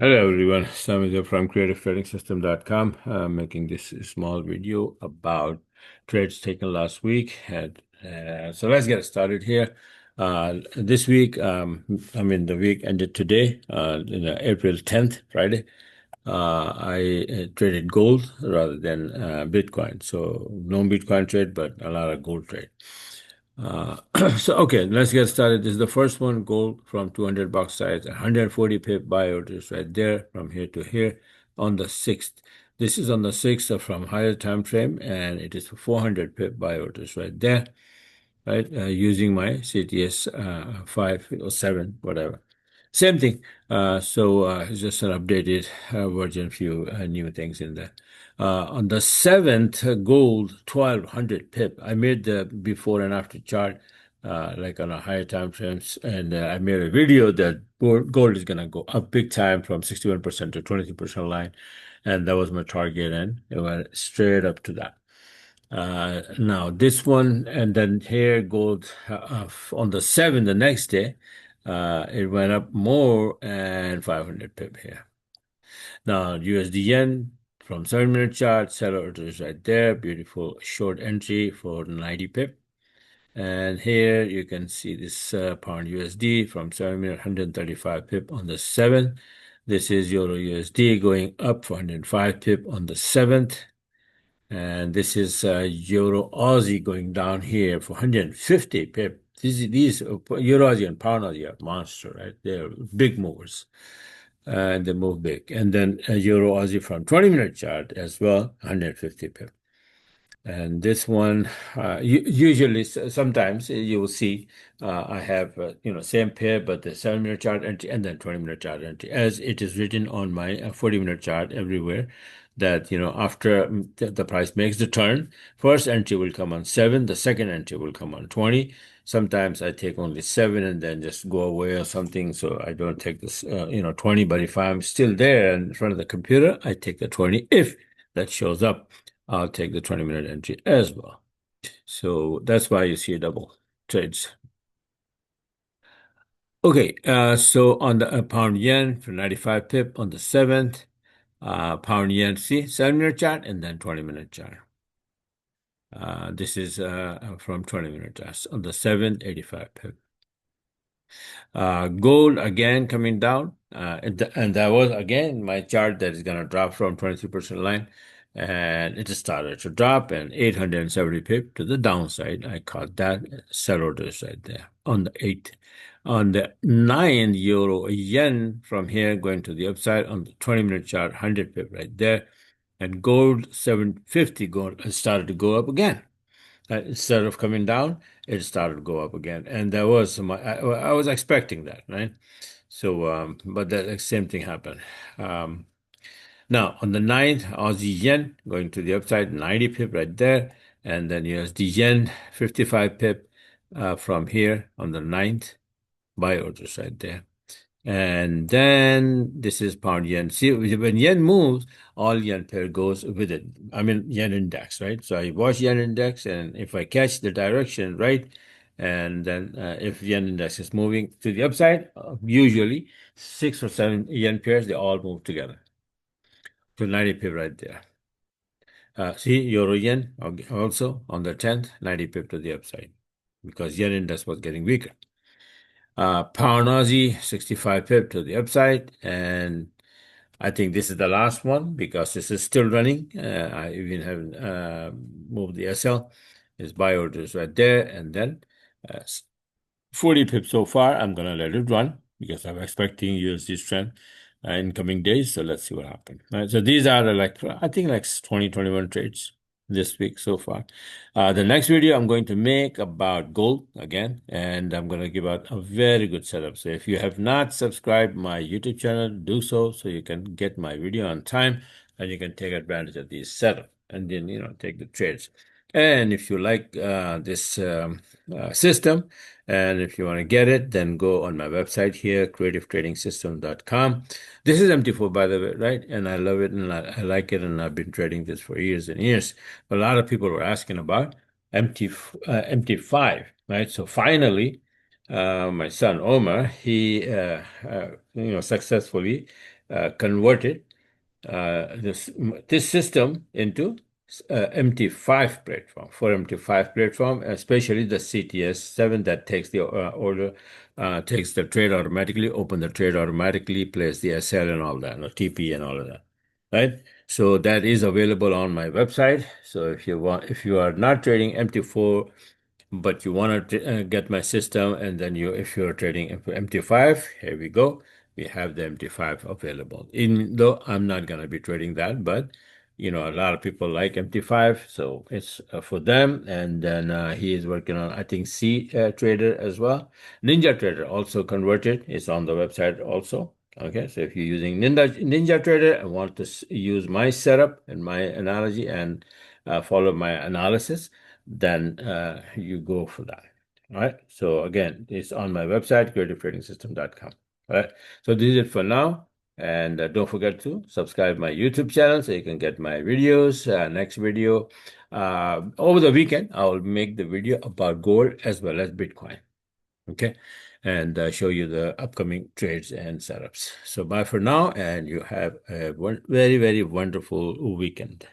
Hello everyone, Samir from CreativeTradingSystem.com, making this small video about trades taken last week. So let's get started here. This week, the week ended today, April 10th, Friday. I traded gold rather than Bitcoin. So no Bitcoin trade, but a lot of gold trade. So okay, let's get started. This is the first one, gold from 200 bucks size, 140 pip buy orders right there from here to here on the 6th. This is on the 6th from higher time frame, and it is 400 pip buy orders right there, right? Using my CTS 5 or 7, whatever. Same thing. It's just an updated version, few new things in there. On the 7th, gold 1200 pip. I made the before and after chart, like on a higher time frames, and I made a video that gold is gonna go up big time from 61% to 23% line, and that was my target, and it went straight up to that. Now this one, and then here gold on the 7th, the next day, it went up more and 500 pip here. Now USD yen from 7-minute chart, seller orders right there, beautiful short entry for 90 pip. And here you can see this pound USD from 7-minute 135 pip on the 7th. This is Euro USD going up for 105 pip on the 7th. And this is Euro Aussie going down here for 150 pip. These Euro Aussie and Pound Aussie are monster, right? They're big movers, and they move big. And then Euro Aussie from 20-minute chart as well, 150 pip. And this one, usually, sometimes you will see I have, same pair, but the 7-minute chart entry and then 20-minute chart entry, as it is written on my 40-minute chart everywhere, that, after the price makes the turn, first entry will come on 7, the second entry will come on 20. Sometimes I take only 7 and then just go away or something, so I don't take this, 20. But if I'm still there in front of the computer, I take the 20 if that shows up. I'll take the 20-minute entry as well. So that's why you see double trades. Okay, so on the pound yen for 95 pip on the 7th, pound yen, see, 7-minute chart and then 20-minute chart. This is from 20-minute chart on the 7th, 85 pip. Gold again coming down, and that was again my chart that is going to drop from 23% line, and it started to drop and 870 pip to the downside. I caught that, sell orders right there on the 8th. On the 9th, euro yen from here going to the upside on the 20-minute chart, 100 pip right there, and gold 750 gold started to go up again. Instead of coming down, it started to go up again, and that was I was expecting that, right? So, but that same thing happened. Now on the 9th, Aussie yen going to the upside, 90 pip right there, and then USD yen 55 pip from here on the 9th, buy orders right there. And then this is pound yen. See, when yen moves, all yen pair goes with it. I mean, yen index, right? So I watch yen index, and if I catch the direction right, and then if yen index is moving to the upside, usually 6 or 7 yen pairs, they all move together. So 90 pip right there. See, euro yen also on the 10th, 90 pip to the upside because yen index was getting weaker. Pound Aussie, 65 pip to the upside. And I think this is the last one because this is still running. I even haven't moved the SL. It's buy orders right there. And then 40 pips so far. I'm going to let it run because I'm expecting USD strength in coming days. So let's see what happens. All right. So these are I think like 20, 21 trades this week so far. The next video I'm going to make about gold again, and I'm going to give out a very good setup. So if you have not subscribed my YouTube channel, do so you can get my video on time and you can take advantage of these setup and then, take the trades. And if you like this system, and if you want to get it, then go on my website here, creativetradingsystems.com. This is MT4, by the way, right? And I love it and I like it, and I've been trading this for years and years. A lot of people were asking about MT5, right? So finally, my son Omar, he successfully converted this system into MT5 platform, for MT5 platform, especially the CTS7 that takes the order, takes the trade automatically, open the trade automatically, place the SL and all that, TP and all of that, right? So that is available on my website. So if you are not trading MT4, but you want to get my system, and then if you're trading MT5, here we go. We have the MT5 available. Even though I'm not going to be trading that, but a lot of people like MT5, so it's for them. And then he is working on, I think, C Trader as well. Ninja Trader also converted. It's on the website also. Okay, so if you're using Ninja Trader and want to use my setup and my analogy and follow my analysis, then you go for that. All right. So again, it's on my website, creativetradingsystem.com. All right. So this is it for now. And don't forget to subscribe my YouTube channel so you can get my videos. Next video, over the weekend, I'll make the video about gold as well as Bitcoin. Okay. And show you the upcoming trades and setups. So bye for now, and you have a very, very wonderful weekend.